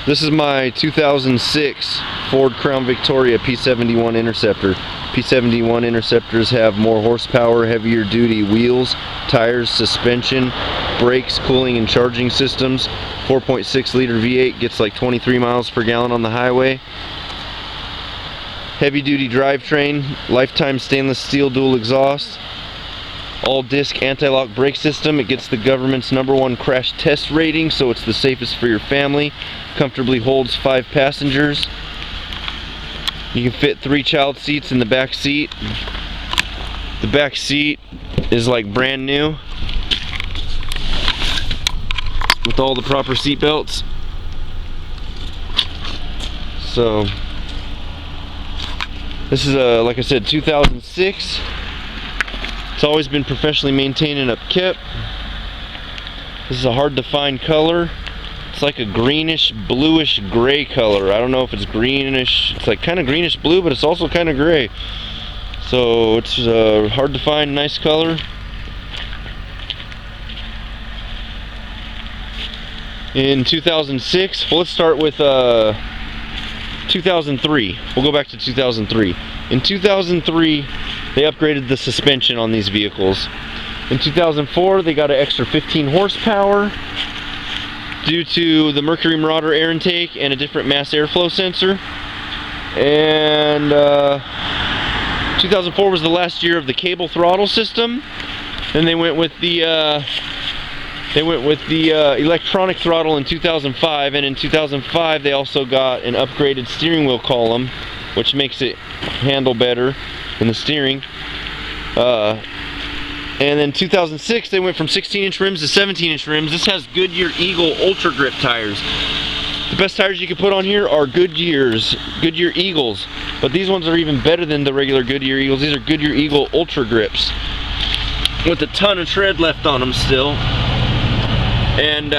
This is my 2006 Ford Crown Victoria P71 Interceptor. P71 Interceptors have more horsepower, heavier duty wheels, tires, suspension, brakes, cooling and charging systems. 4.6 liter V8 gets like 23 miles per gallon on the highway. Heavy duty drivetrain, lifetime stainless steel dual exhaust. All disc anti-lock brake system. It gets the government's #1 crash test rating, so it's the safest for your family. Comfortably holds 5 passengers. You can fit 3 child seats in the back seat. The back seat is like brand new with all the proper seat belts. So this is a, like I said, 2006. It's always been professionally maintained and upkept. This is a hard to find color. It's like a greenish, bluish gray color. I don't know if it's greenish. It's like kind of greenish blue, but it's also kind of gray. So it's hard to find, nice color. In 2006, well, let's start with 2003. We'll go back to 2003. In 2003, they upgraded the suspension on these vehicles. In 2004, they got an extra 15 horsepower due to the Mercury Marauder air intake and a different mass airflow sensor. And 2004 was the last year of the cable throttle system. Then they went with the electronic throttle in 2005, and in 2005 they also got an upgraded steering wheel column, which makes it handle better in the steering. And then 2006 they went from 16-inch rims to 17-inch rims. This has Goodyear Eagle Ultra Grip tires. The best tires you can put on here are Goodyear Eagles, but these ones are even better than the regular Goodyear Eagles. These are Goodyear Eagle Ultra Grips with a ton of tread left on them still. And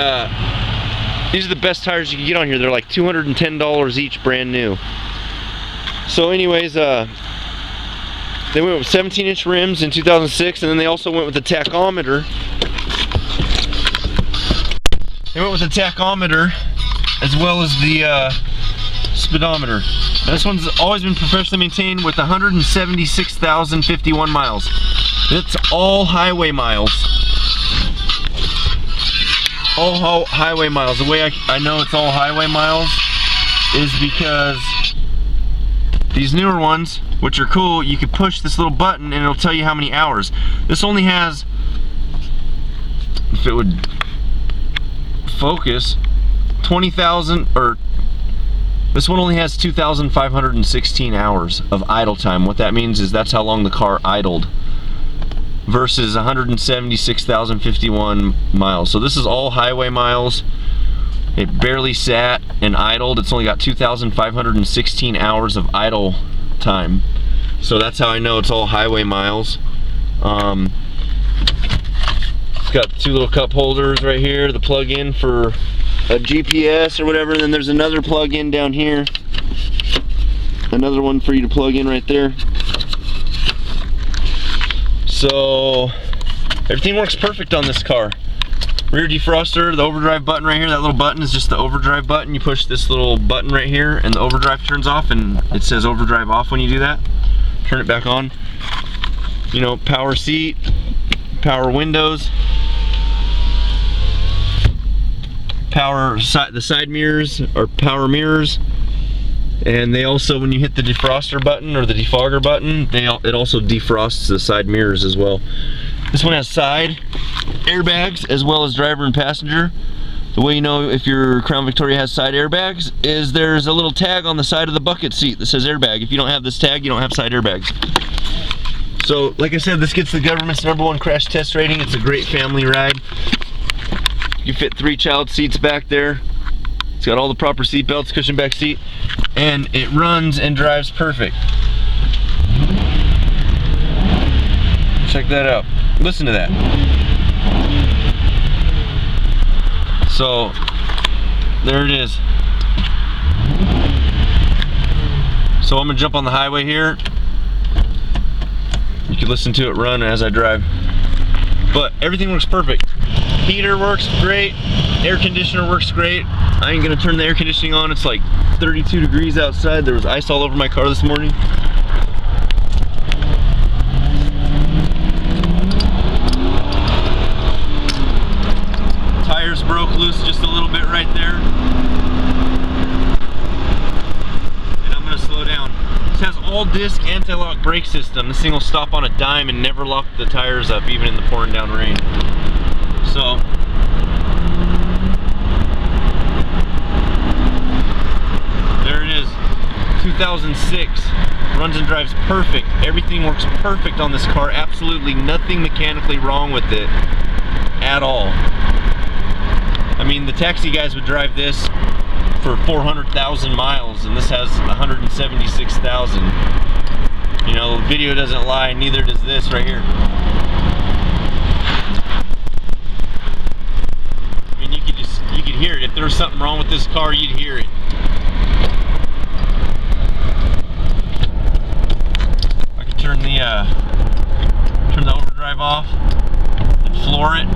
these are the best tires you can get on here. They're like $210 each, brand new. So anyways, they went with 17-inch rims in 2006, and then they also went with the tachometer. They went with the tachometer as well as the speedometer. Now, this one's always been professionally maintained with 176,051 miles. It's all highway miles. All highway miles. The way I know it's all highway miles is because these newer ones, which are cool, you can push this little button and it'll tell you how many hours. This only has, if it would focus, 20,000, or this one only has 2,516 hours of idle time. What that means is that's how long the car idled, versus 176,051 miles. So this is all highway miles. It barely sat and idled. It's only got 2,516 hours of idle time. So that's how I know it's all highway miles. It's got 2 little cup holders right here, the plug-in for a GPS or whatever, and then there's another plug-in down here. Another one for you to plug in right there. So everything works perfect on this car. Rear defroster, the overdrive button right here, that little button is just the overdrive button. You push this little button right here and the overdrive turns off, and it says overdrive off when you do that. Turn it back on. You know, power seat, power windows, the side mirrors are power mirrors. And they also, when you hit the defroster button or the defogger button, it also defrosts the side mirrors as well. This one has side airbags as well as driver and passenger. The way you know if your Crown Victoria has side airbags is there's a little tag on the side of the bucket seat that says airbag. If you don't have this tag, you don't have side airbags. So, like I said, this gets the government's #1 crash test rating. It's a great family ride. You fit 3 child seats back there. It's got all the proper seat belts, cushion back seat, and it runs and drives perfect. Check that out. Listen to that. So, there it is. So I'm gonna jump on the highway here. You can listen to it run as I drive. But everything works perfect. Heater works great. Air conditioner works great. I ain't gonna turn the air conditioning on. It's like 32 degrees outside. There was ice all over my car this morning. Tires broke loose just a little bit right there. And I'm gonna slow down. This has all disc anti-lock brake system. This thing will stop on a dime and never lock the tires up, even in the pouring down rain. So, there it is. 2006. Runs and drives perfect. Everything works perfect on this car. Absolutely nothing mechanically wrong with it at all. I mean, the taxi guys would drive this for 400,000 miles, and this has 176,000. You know, the video doesn't lie, neither does this right here. I mean, you could hear it. If there was something wrong with this car, you'd hear it. I could turn the overdrive off and floor it.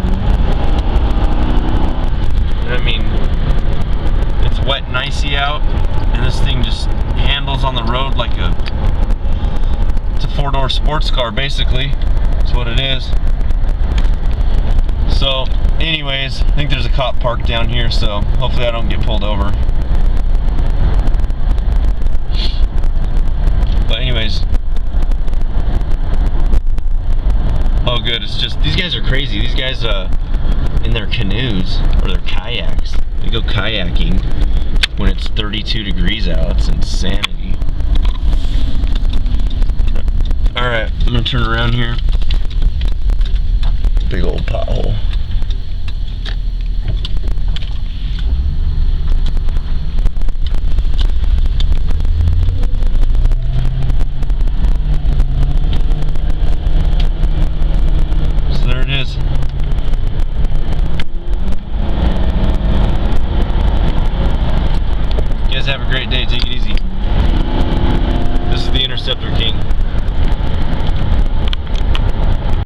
I mean, it's wet and icy out, and this thing just handles on the road like it's a four-door sports car, basically. That's what it is. So, anyways, I think there's a cop parked down here, so hopefully I don't get pulled over. But anyways, oh good, it's just, these guys are crazy. These guys, in their canoes or their kayaks, they go kayaking when it's 32 degrees out. It's insanity. Alright, I'm gonna turn around here. Big old pothole. So there it is. You guys have a great day. Take it easy. This is the Interceptor King.